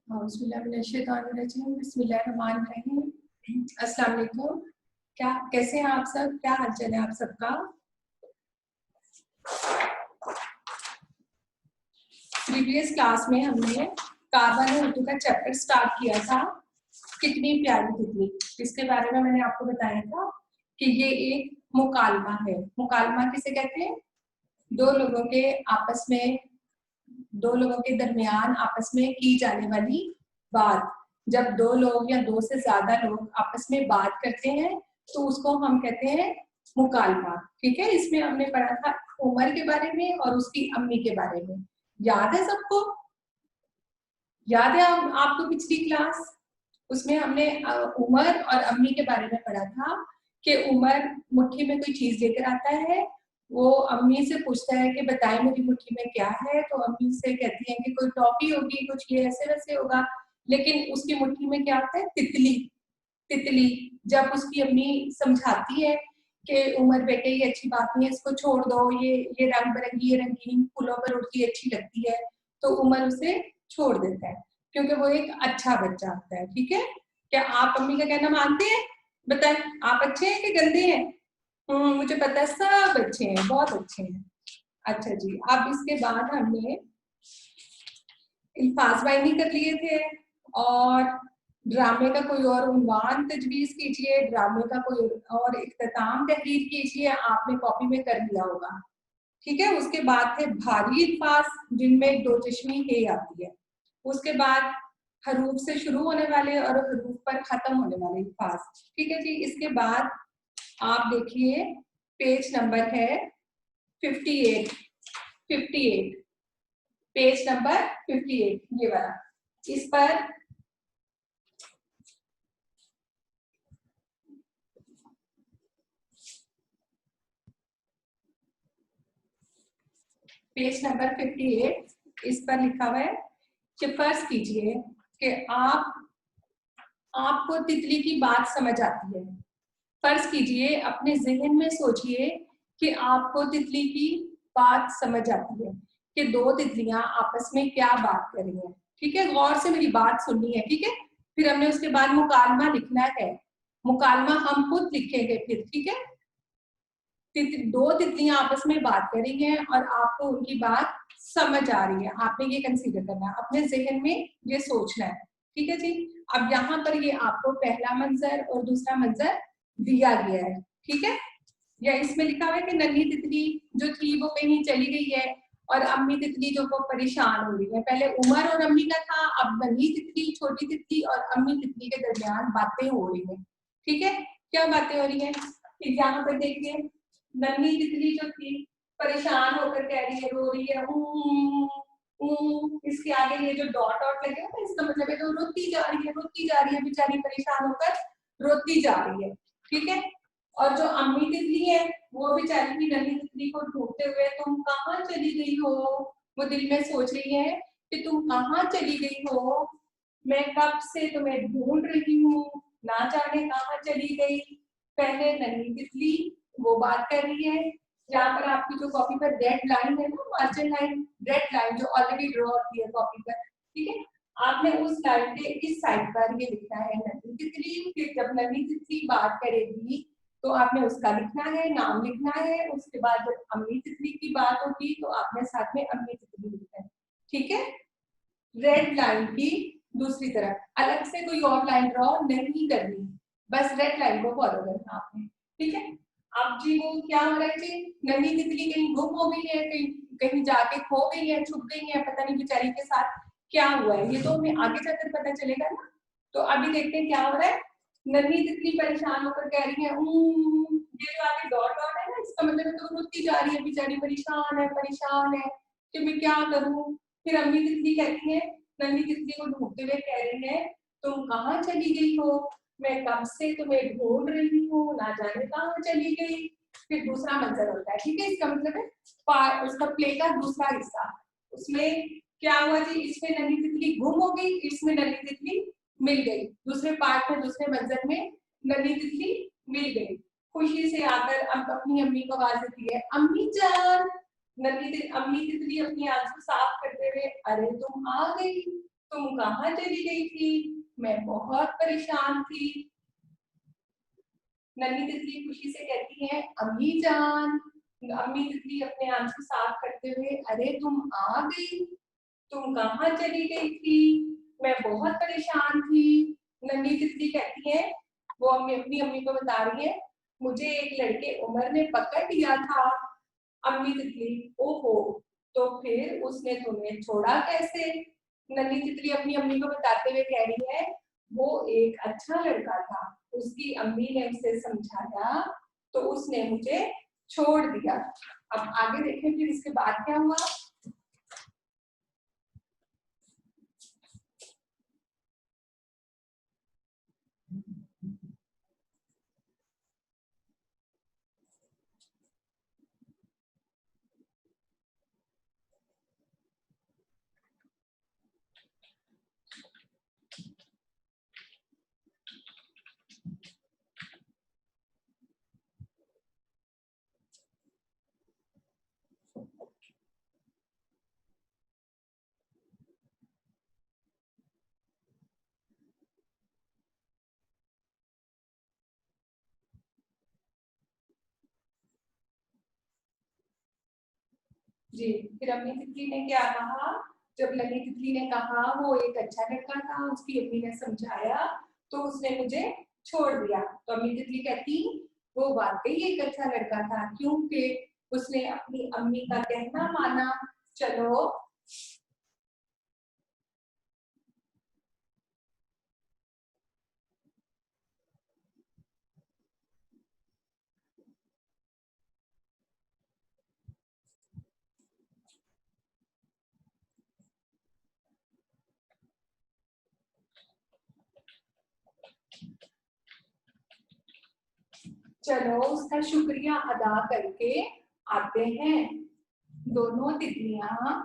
बिस्मिल्लाहिर्रहमानिर्रहीम। अस्सलाम वालेकुम। क्या कैसे हैं आप सब? क्या हालचाल है आप सबका? प्रीवियस क्लास में हमने कार्बन और ऋतु का चैप्टर स्टार्ट किया था, कितनी प्यारी तितली। इसके बारे में मैंने आपको बताया था कि ये एक मुकालमा है। मुकालमा किसे कहते हैं? दो लोगों के आपस में, दो लोगों के दरमियान आपस में की जाने वाली बात। जब दो लोग या दो से ज्यादा लोग आपस में बात करते हैं तो उसको हम कहते हैं मुकालमा। ठीक है, इसमें हमने पढ़ा था उमर के बारे में और उसकी अम्मी के बारे में। याद है सबको? याद है आपको पिछली क्लास? उसमें हमने उमर और अम्मी के बारे में पढ़ा था कि उमर मुट्ठी में कोई चीज लेकर आता है, वो अम्मी से पूछता है कि बताएं मेरी मुट्ठी में क्या है, तो अम्मी से कहती है कि कोई टॉफी होगी, कुछ ये ऐसे वैसे होगा, लेकिन उसकी मुट्ठी में क्या आता है? तितली। तितली। जब उसकी अम्मी समझाती है कि उमर बेटे ये अच्छी बात नहीं है, इसको छोड़ दो, ये रंग बिरंगी, ये रंगीन फूलों पर उड़ती अच्छी लगती है, तो उमर उसे छोड़ देता है क्योंकि वो एक अच्छा बच्चा होता है। ठीक है, क्या आप अम्मी का कहना मानते हैं? बताएं, आप अच्छे हैं कि गंदे हैं? मुझे पता है सब अच्छे हैं, बहुत अच्छे हैं। अच्छा जी, अब इसके बाद हमने अल्फाज बाइंडी कर लिए थे और ड्रामे का कोई और उन्वान तजवीज कीजिए, ड्रामे का कोई और इख्तिताम तहरीर कीजिए, आपने कॉपी में कर लिया होगा। ठीक है, उसके बाद थे भारी अल्फाज जिनमें दो चश्मी हे आती है। उसके बाद हरूफ से शुरू होने वाले और हरूफ पर खत्म होने वाले अल्फाज। ठीक है जी, इसके बाद आप देखिए पेज नंबर है 58। 58 पेज नंबर 58 ये वाला। इस पर पेज नंबर 58 इस पर लिखा हुआ है कि फर्ज कीजिए कि आपको तितली की बात समझ आती है। फर्ज कीजिए, अपने जहन में सोचिए कि आपको तितली की बात समझ आती है कि दो तितलियां आपस में क्या बात कर रही हैं। ठीक है, गौर से मेरी बात सुननी है। ठीक है, फिर हमने उसके बाद मुकालमा लिखना है। मुकालमा हम खुद लिखेंगे फिर। ठीक है, दो तितलियां आपस में बात कर रही हैं और आपको उनकी बात समझ आ रही है। आपने ये कंसीडर करना है, अपने जहन में ये सोचना है। ठीक है जी, अब यहाँ पर ये आपको पहला मंजर और दूसरा मंजर दिया गया है। ठीक है, या इसमें लिखा हुआ है कि नन्ही तितली जो थी वो कहीं चली गई है और अम्मी तितली जो वो परेशान हो रही है। पहले उमर और अम्मी का था, अब नन्ही तितली, छोटी तितली और अम्मी तितली के दरमियान बातें हो रही है। ठीक है, क्या बातें हो रही है? यहाँ पर देखिए, नन्ही तितली जो थी परेशान होकर कह रही है, रो रही है, इसके आगे ये जो डॉट डॉट लगे हैं ना, इसका मतलब है तो रोती जा रही है, रोती जा रही है, बेचारी परेशान होकर रोती जा रही है। ठीक है, और जो अम्मी तितली है वो बेचारी भी नन्ही तितली को ढूंढते हुए, तुम कहाँ चली गई हो, वो दिल में सोच रही है कि तुम कहाँ चली गई हो, मैं कब से तुम्हें ढूंढ रही हूँ, ना जाने कहाँ चली गई। पहले नन्ही तितली वो बात कर रही है। यहाँ पर आपकी जो कॉपी पर रेड लाइन है ना, मार्जिन लाइन, रेड लाइन जो ऑलरेडी ड्रॉ होती है कॉपी पर। ठीक है, आपने उस लाइन के इस साइड पर ये लिखना है नन्ही तितली। फिर जब नन्ही तितली बात करेगी तो आपने उसका लिखना है, नाम लिखना है। उसके बाद जब अम्मी तितली की बात होगी तो आपने साथ में अम्मी तितली लिखना है। ठीक है, रेड लाइन की दूसरी तरफ अलग से कोई और लाइन ड्रॉ नहीं करनी, बस रेड लाइन को फॉलो करना आपने। ठीक है, अब जी वो क्या हो रहा है जी, नन्ही तितली कहीं गुम हो गई है, कहीं कहीं जाके खो गई है, छुप गई है, पता नहीं बेचारी के साथ क्या हुआ है, ये तो हमें आगे जाकर पता चलेगा ना। तो अभी देखते हैं क्या हो रहा है। नन्ही तितली परेशान होकर कह रही है, ये जो आगे डॉट डॉट है ना, इसका मतलब है तो रोती जा रही है, बेचारी परेशान है कि मैं क्या करूं। फिर अम्मी तितली कहती है, नन्ही तितली को ढूंढते हुए कह रही है, तुम कहाँ चली गई हो, मैं कब से तुम्हें ढूंढ रही हूँ, ना जाने कहाँ चली गई। फिर दूसरा मंजर होता है। ठीक है, इसका मतलब है उसका प्ले का दूसरा हिस्सा। उसमें क्या हुआ जी, इसमें नन्ही तितली गुम हो गई, इसमें नन्ही तितली मिल गई। दूसरे पार्ट में, दूसरे मंजर में नन्ही तितली मिल गई। खुशी से आकर अब अपनी अम्मी को आवाज देती है, अम्मी जान। अम्मी तितली अपनी आंसू साफ करते हुए, अरे तुम आ गई, तुम कहाँ चली गई थी? मैं बहुत परेशान थी। नन्ही तितली खुशी से कहती है, अम्मी जान। अम्मी तितली अपने आंसू साफ करते हुए, अरे तुम आ गई, तुम कहाँ चली गई थी? मैं बहुत परेशान थी। नन्ही तितली कहती है, वो अपनी अम्मी को बता रही है, मुझे एक लड़के उमर ने पकड़ लिया था। अम्मी तितली, ओहो, तो फिर उसने तुम्हें छोड़ा कैसे? नन्ही तितली अपनी अम्मी को बताते हुए कह रही है, वो एक अच्छा लड़का था, उसकी अम्मी ने उसे समझाया तो उसने मुझे छोड़ दिया। अब आगे देखें फिर इसके बाद क्या हुआ। जी, फिर अम्मी तितली ने क्या कहा? जब नन्ही तितली ने कहा वो एक अच्छा लड़का था, उसकी अम्मी ने समझाया तो उसने मुझे छोड़ दिया, तो अम्मी तितली कहती, वो वाकई एक अच्छा लड़का था, क्योंकि उसने अपनी अम्मी का कहना माना। चलो चलो उसका शुक्रिया अदा करके आते हैं। दोनों तितलियां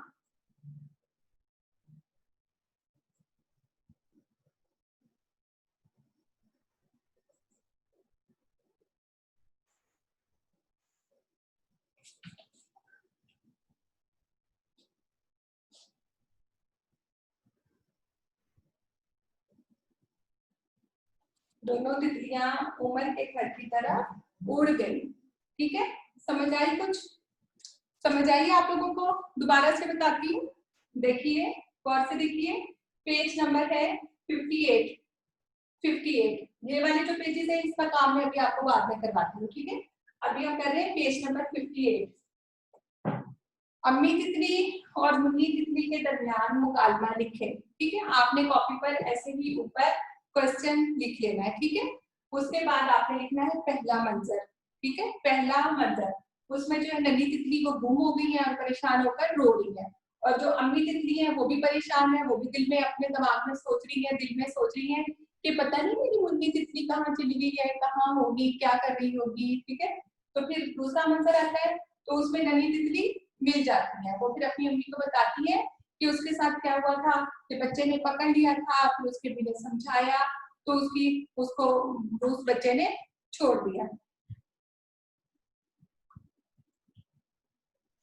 दोनों तितलियां उमर के घर की तरफ उड़ गई। ठीक है, समझ आई कुछ? समझ आई आप लोगों को? दोबारा से बताती हूँ, देखिए, गौर से देखिए। पेज नंबर है 58। 58 ये वाले जो पेजेस है इसका काम मैं अभी आपको बाद में करवाती हूँ। ठीक है, अभी हम कर रहे हैं पेज नंबर 58। अम्मी तितली और मुन्नी तितली के दरमियान मुकालमा लिखे। ठीक है, आपने कॉपी पर ऐसे ही ऊपर क्वेश्चन लिख लेना है। ठीक है, उसके बाद आपने लिखना है पहला मंजर। ठीक है, पहला मंजर, उसमें जो है नन्ही तितली वो गुम हो गई है और परेशान होकर रो रही है, और जो अम्मी तितली है वो भी परेशान है, वो भी दिल में अपने दिमाग में सोच रही है, दिल में सोच रही है कि पता नहीं मेरी मुन्नी तितली कहाँ चली गई है, कहाँ होगी, क्या कर रही होगी। ठीक है, तो फिर दूसरा मंजर आता है, तो उसमें नन्ही तितली मिल जाती है, वो फिर अपनी अम्मी को बताती है कि उसके साथ क्या हुआ था, कि बच्चे ने पकड़ लिया था, फिर उसके भी ने समझाया तो उसको उस बच्चे ने छोड़ दिया।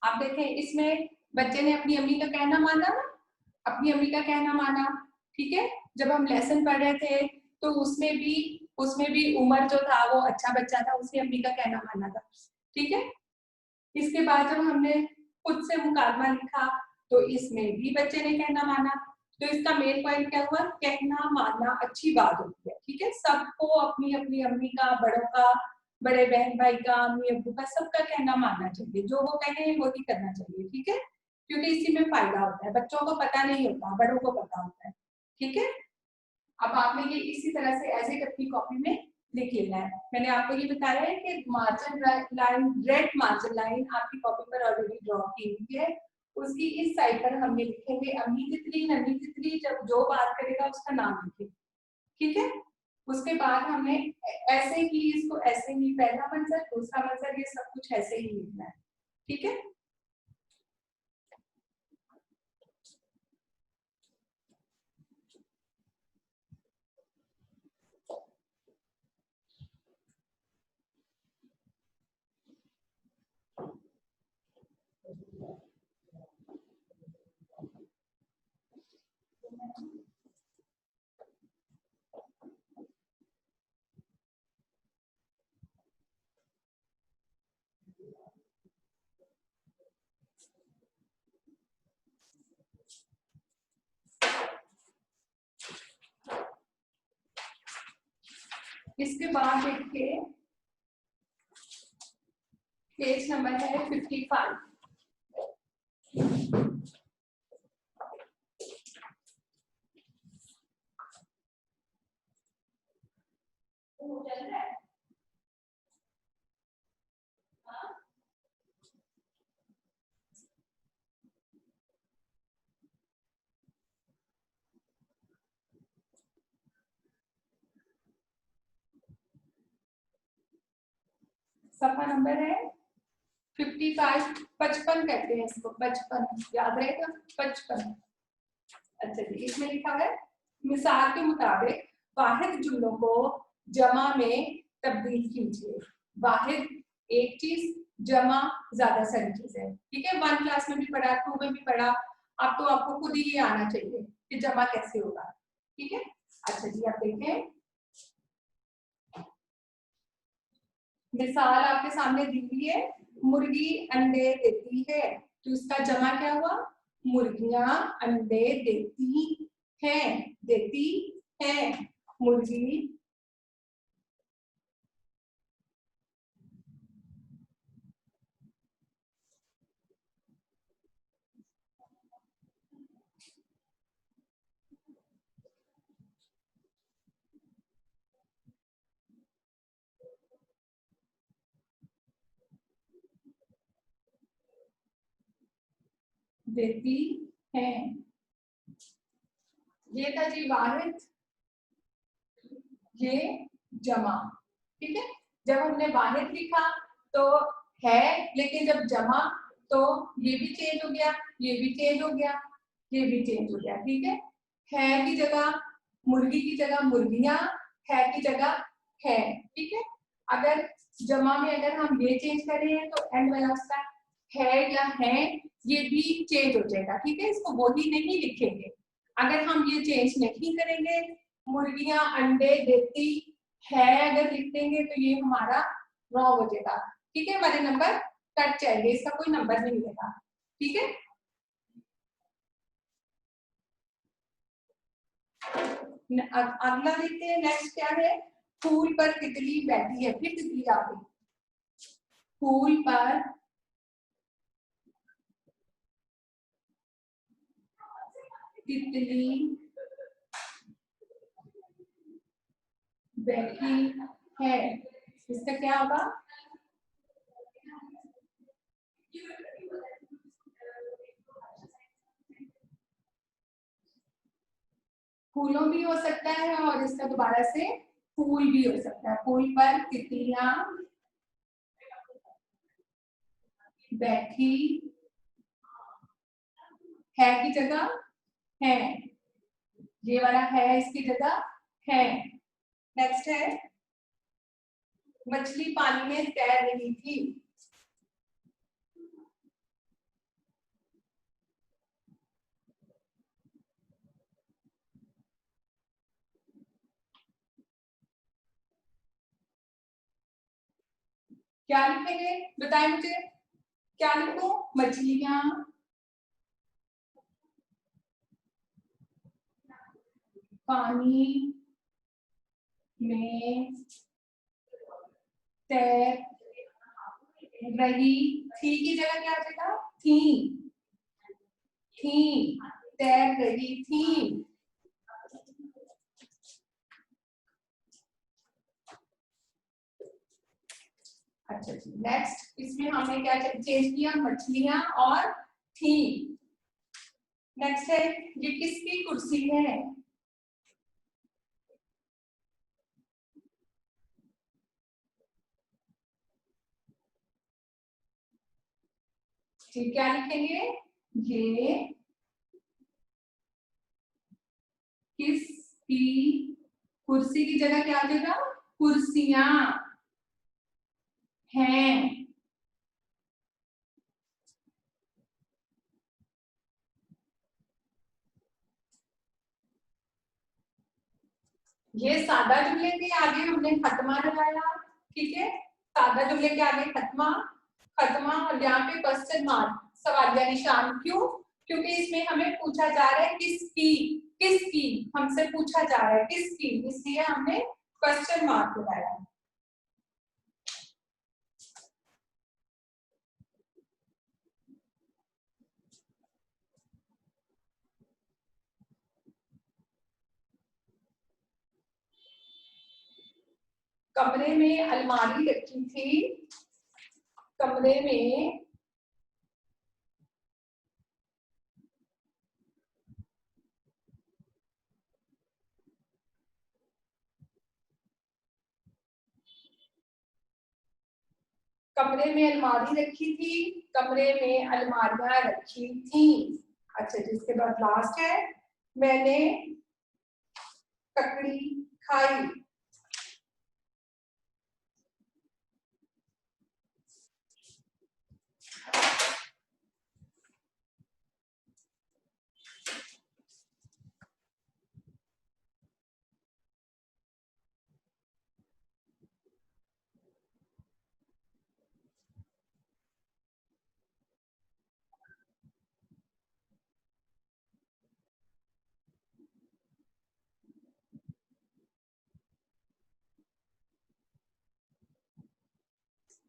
आप देखें इसमें बच्चे ने अपनी अम्मी का कहना माना ना, अपनी अम्मी का कहना माना। ठीक है, जब हम लेसन पढ़ रहे थे तो उसमें भी उमर जो था वो अच्छा बच्चा था, उसने अम्मी का कहना माना था। ठीक है, इसके बाद जब हमने खुद से मुकालमा लिखा तो इसमें भी बच्चे ने कहना माना। तो इसका मेन पॉइंट क्या हुआ? कहना मानना अच्छी बात होती है। ठीक है, सबको अपनी अपनी अम्मी का, बड़ों का, बड़े बहन भाई का, अम्मी अब्बू का, सबका कहना मानना चाहिए, जो वो कहे वो ही करना चाहिए। ठीक है, क्योंकि इसी में फायदा होता है, बच्चों को पता नहीं होता, बड़ों को पता होता है। ठीक है, अब आपने ये इसी तरह से ऐसे अपनी कॉपी में लिख लेना है। मैंने आपको ये बताया है कि margin line, red margin line आपकी कॉपी पर ऑलरेडी ड्रॉ की हुई है, उसकी इस साइड पर हमने लिखेंगे अम्मी तितली, नन्ही तितली, जब जो बात करेगा उसका नाम लिखे। ठीक है, उसके बाद हमने ऐसे ही इसको ऐसे ही पहला मंजर, दूसरा मंजर, ये सब कुछ ऐसे ही लिखना है। ठीक है, इसके बाद देखिए पेज नंबर है 55। चल रहा है सफा नंबर है 55, 55 कहते हैं इसको, 55 याद रहेगा 55। अच्छा जी, इसमें लिखा है मिसाल के मुताबिक वाहिद जुमलों को जमा में तब्दील कीजिए। वाहिद एक चीज, जमा ज्यादा सारी चीजें। ठीक है, 1 क्लास में भी पढ़ा, 2 में भी पढ़ा, अब तो आपको खुद ही ये आना चाहिए कि जमा कैसे होगा। ठीक है, अच्छा जी, आप देखें मिसाल आपके सामने दी हुई है, मुर्गी अंडे देती है, तो इसका जमा क्या हुआ, मुर्गियां अंडे देती हैं, देती हैं मुर्गी देती हैं। ये था जी वाहिद, ये जमा। ठीक है, जब हमने वाहिद लिखा तो है, लेकिन जब जमा तो ये भी चेंज हो गया, ये भी चेंज हो गया, ये भी चेंज हो गया। ठीक है की जगह, मुर्गी की जगह मुर्गियां, है की जगह है। ठीक है, अगर जमा में अगर हम ये चेंज कर रहे हैं तो एंड वाला उसका है या है ये भी चेंज हो जाएगा। ठीक है, इसको वही नहीं लिखेंगे। अगर हम ये चेंज नहीं करेंगे, मुर्गियां अंडे देती है अगर लिख देंगे तो ये हमारा रॉन्ग हो जाएगा। ठीक है, हमारे नंबर कट जाएंगे, इसका कोई नंबर नहीं मिलेगा। ठीक है, अगला देखते हैं नेक्स्ट क्या है। फूल पर तितली बैठी है, फिर तितली आ गई। फूल पर तितली बैठी है, इसका क्या होगा, फूलों भी हो सकता है और इसका दोबारा से फूल भी हो सकता है। फूल पर तितलियां बैठी है की जगह है, ये वाला है इसकी जगह है। नेक्स्ट है मछली पानी में तैर रही थी। क्या लिखेंगे बताएं मुझे, क्या लिखूं, मछलियां पानी में तैर रही थी की जगह क्या आ जाएगा, थी तैर रही थी। अच्छा जी, नेक्स्ट इसमें हमने क्या चेंज किया, मछलियां और थी। नेक्स्ट है ये किसकी कुर्सी है, ठीक, क्या लिखेंगे, ये किसकी कुर्सी की जगह क्या आ जाएगा, कुर्सियां हैं। ये सादा जुमले के आगे हमने खत्मा लगाया। ठीक है, सादा जुमले के आगे खत्मा, खत्मा और यहाँ पे क्वेश्चन मार्क, सवालिया निशान। क्यों, क्योंकि इसमें हमें पूछा जा रहा है किसकी, किसकी हमसे पूछा जा रहा है किसकी, इसलिए हमने क्वेश्चन मार्क लगाया। कमरे में अलमारी रखी थी, कमरे में कमरे में अलमारी रखी थी, कमरे में अलमारियां रखी थी। अच्छा जिसके बाद लास्ट है, मैंने ककड़ी खाई।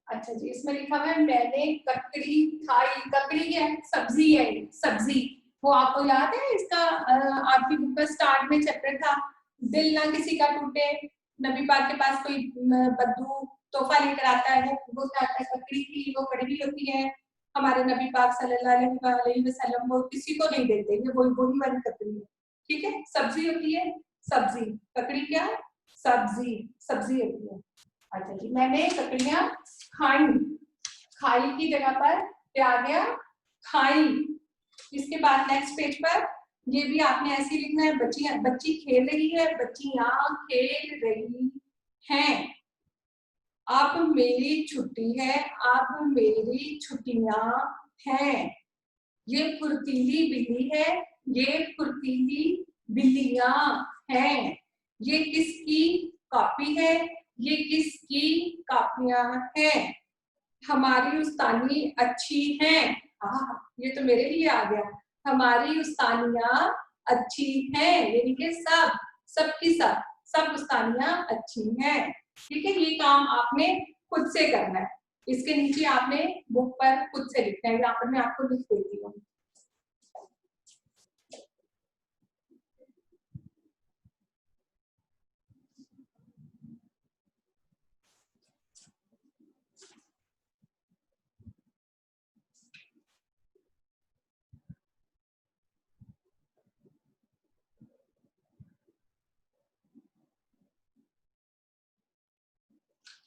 अच्छा जी, इसमें लिखा हुआ है मैंने ककड़ी खाई। ककड़ी क्या है? सब्जी है, सब्जी। वो आपको याद है इसका आपकी बुक का स्टार्ट में चैप्टर था, दिल ना किसी का टूटे। नबी पाक के पास कोई बद्दू तोहफा लेकर आता है, वो क्या आता है? ककड़ी की वो कड़वी होती है। हमारे नबी पाक सल्लल्लाहु अलैहि वसल्लम वो किसी को नहीं देते, ये वही वाली ककड़ी है। ठीक है, सब्जी होती है, सब्जी। ककड़ी क्या? सब्जी, सब्जी होती है। अच्छा जी, मैंने ककड़ियां खाई। खाई की जगह पर क्या आ गया? खाई। इसके बाद नेक्स्ट पेज पर ये भी आपने ऐसे लिखना है, बच्ची बच्ची खेल रही है, बच्चियां खेल रही हैं। अब मेरी छुट्टी है, अब मेरी छुट्टियां हैं। ये फुर्तीली बिल्ली है, ये फुर्तीली बिल्लियां हैं। ये किसकी कॉपी है, ये किसकी कॉपियां हैं। हमारी उस्तानी अच्छी है। ये तो मेरे लिए आ गया। हमारी उस्तानियां अच्छी हैं, यानी कि सब, सबकी सब उस्तानियां अच्छी हैं। ठीक है, ये काम आपने खुद से करना है। इसके नीचे आपने बुक पर खुद से लिखना है, यहाँ पर मैं आपको लिख देती हूँ।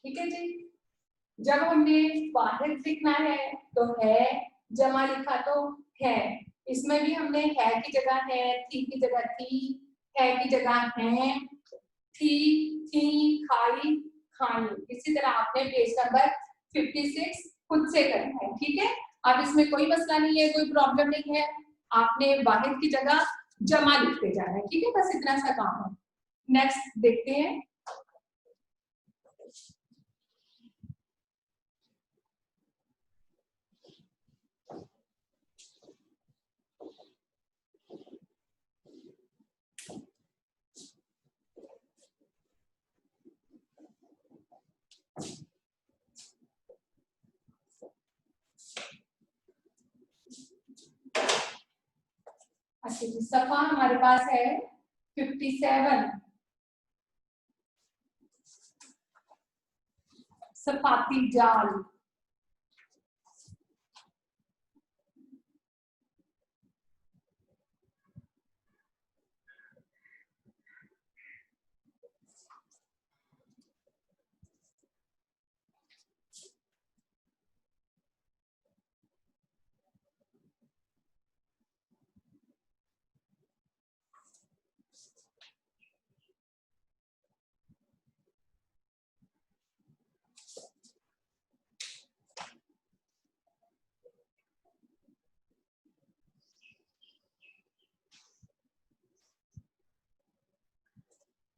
ठीक है जी, जब हमने वाहिद लिखना है तो है, जमा लिखा तो है। इसमें भी हमने है की जगह है, थी की जगह थी, है की जगह है, थी, खाई, खाई। इसी तरह आपने पेज नंबर 56 खुद से करना है। ठीक है, अब इसमें कोई मसला नहीं है, कोई प्रॉब्लम नहीं है। आपने वाहिद की जगह जमा लिखते जाना है। ठीक है, बस इतना सा काम है। नेक्स्ट देखते हैं। अच्छा जी, सफा हमारे पास है 57। सफाती जाल।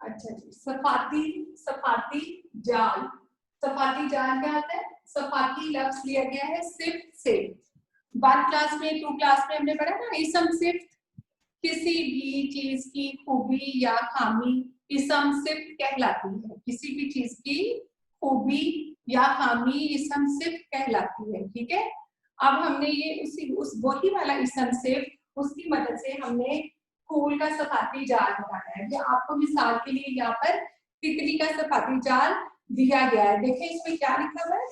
अच्छा जी, सफाती, सफाती जाल। सफाती जाल क्या होता है? सफाती लफ्ज लिया गया है सिर्फ से। 1 क्लास में 2 क्लास में हमने पढ़ा ना, इसम सिर्फ किसी भी चीज की खूबी या खामी इसम सिफ्त कहलाती है। किसी भी चीज की खूबी या खामी इसम सिफ्त कहलाती है। ठीक है, अब हमने ये उस वही वाला इसम सिफ्त उसकी मदद से हमने फूल का सफाती जाल बनाया है। ये आपको मिसाल के लिए यहाँ पर तितली का सफाती जाल दिया गया है। देखें इसमें क्या लिखा हुआ है,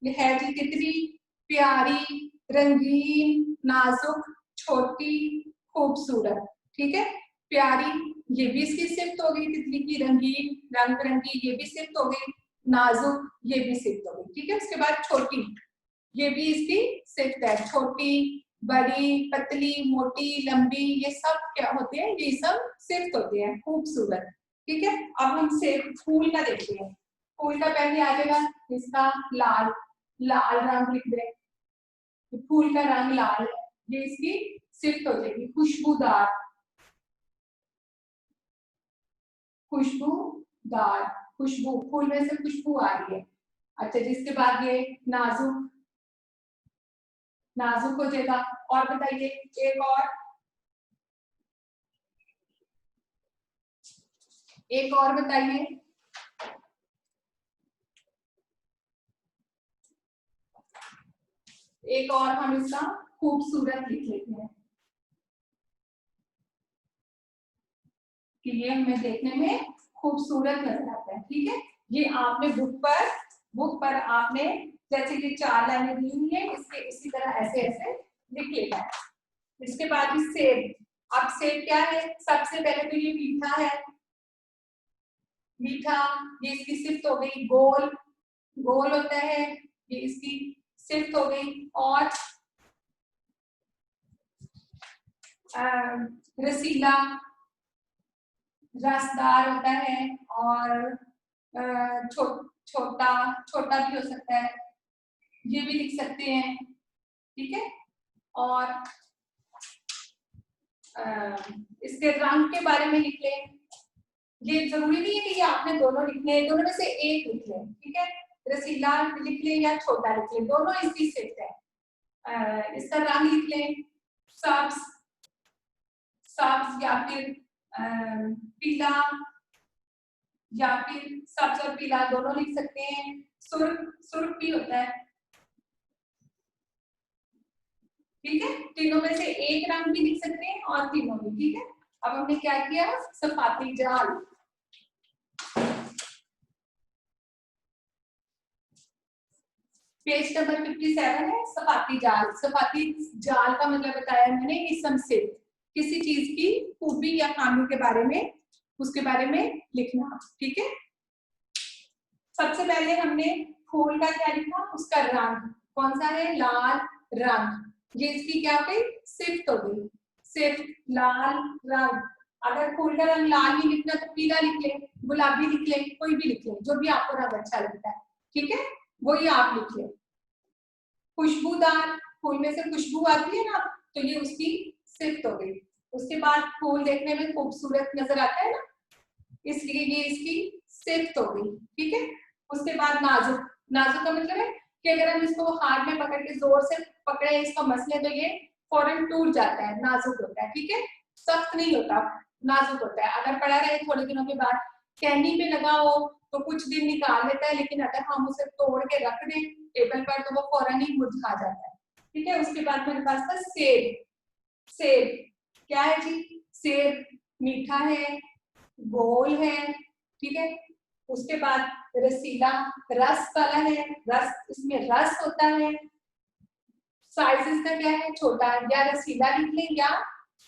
ये है जी तितली प्यारी रंगीन नाजुक छोटी खूबसूरत। ठीक है, प्यारी ये भी इसकी सिफ्त हो गई तितली की, रंगीन रंग बिरंगी ये भी सिफ्त हो गई, नाजुक ये भी सिफ्त हो गई। ठीक है, उसके बाद छोटी ये भी इसकी सिफ्त है, छोटी बड़ी पतली मोटी लंबी ये सब क्या होते हैं, ये सब सिफ्त होते हैं, खूबसूरत। ठीक है, अब हम सिर्फ फूल का देखते हैं। फूल का पहले आ जाएगा इसका लाल, लाल रंग लिख दे, फूल का रंग लाल है, ये इसकी सिफ्त हो जाएगी। खुशबूदार, खुशबूदार खुशबू, फूल में से खुशबू आ रही है। अच्छा, जिसके बाद ये नाजुक, नाजुक हो जाएगा। और बताइए एक और बताइए, एक और हम इसका खूबसूरत लिख लेते हैं कि ये हमें देखने में खूबसूरत नजर आता है। ठीक है, ये आपने बुक पर आपने जैसे ये 4 लाइनें दी हुई है इसके इसी तरह ऐसे ऐसे लिख लेना है। इसके बाद सेब, अब सेब क्या है, सबसे पहले तो ये मीठा है, मीठा ये इसकी सिफ्त हो गई। गोल, गोल होता है ये इसकी सिफ्त हो गई। और रसीला रसदार होता है। और छोटा छोटा भी हो सकता है, ये भी लिख सकते हैं। ठीक है, और इसके रंग के बारे में लिख लें, ये जरूरी नहीं है कि ये आपने दोनों लिखने हैं, दोनों में से एक लिख लें। ठीक है, रसीला लिख लें या छोटा लिख लें, दोनों इसकी सिफ्त है। इसका रंग लिख लें, सब्ज, सब्ज या फिर पीला, या फिर सब्ज और पीला दोनों लिख सकते हैं। सुर्ख, सुर्ख भी होता है। ठीक है, तीनों में से एक रंग भी लिख सकते हैं और तीनों भी। ठीक है, अब हमने क्या किया, सफाती जाल, पेज नंबर 57 है, सफाती जाल। सफाती जाल का मतलब बताया मैंने, इसम सिफ्त, किसी चीज की खूबी या खामी के बारे में, उसके बारे में लिखना। ठीक है, सबसे पहले हमने फूल का क्या लिखा, उसका रंग कौन सा है, लाल रंग, ये इसकी क्या हो गई, सिफ्त हो गई, सिर्फ लाल रंग। अगर फूल का रंग लाल ही लिखना तो पीला लिख ले, गुलाबी लिख ले, कोई भी लिख ले, जो भी आपको रंग अच्छा लगता है। ठीक है, वही आप लिख ले। खुशबूदार, फूल में से खुशबू आती है ना, तो ये उसकी सिफ्त हो गई। उसके बाद फूल देखने में खूबसूरत नजर आता है ना, इसलिए ये इसकी सिफ्त हो गई। ठीक है, उसके बाद नाजुक, नाजुक का मतलब है कि अगर हम इसको हाथ में पकड़ के जोर से पकड़े इसका मसले तो ये फौरन टूट जाता है, नाजुक होता है। ठीक है, सख्त नहीं होता, नाजुक होता है। अगर पड़ा रहे थोड़े दिनों के बाद कैनी पे लगा हो तो कुछ दिन निकाल लेता है, लेकिन अगर हम उसे तोड़ के रख दें टेबल पर तो वो फौरन ही मुरझा जाता है। ठीक है, उसके बाद मेरे पास था सेब। सेब क्या है जी, सेब मीठा है, गोल है। ठीक है, उसके बाद रसीला, रस वाला है, रस इसमें रस होता है। साइज इसका क्या है, छोटा, या रसीला लिख लें या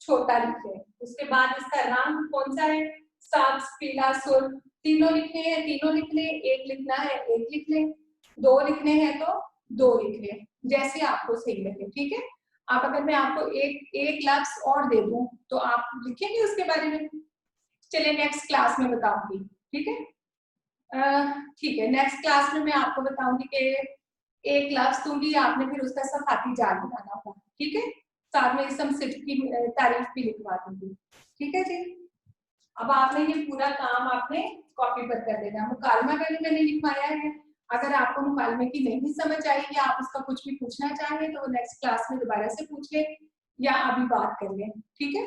छोटा लिख लें। उसके बाद इसका रंग कौन सा है, सब्ज पीला सुर्ख, तीनों लिखने हैं तीनों लिख लें, एक लिखना है एक लिख लें, दो लिखने हैं तो दो लिख लें, जैसे आपको सही लगे। ठीक है, आप अगर मैं आपको एक लफ्ज और दे दूं तो आप लिखेंगे उसके बारे में। चलिए नेक्स्ट क्लास में बताऊंगी। ठीक है, ठीक है, नेक्स्ट क्लास में मैं आपको बताऊंगी कि एक लफ्ज दूंगी, आपने फिर उसका सफाती जाल बनाना होगा। ठीक है, साथ में इसम सिफ्त की तारीफ भी लिखवा दूंगी। ठीक है जी, अब आपने ये पूरा काम आपने कॉपी पर कर देना। मुकालमा पहले मैंने लिखवाया है, अगर आपको मुकालमे की नहीं समझ आई या आप उसका कुछ भी पूछना चाहें तो नेक्स्ट क्लास में दोबारा से पूछ लें या अभी बात कर लें। ठीक है।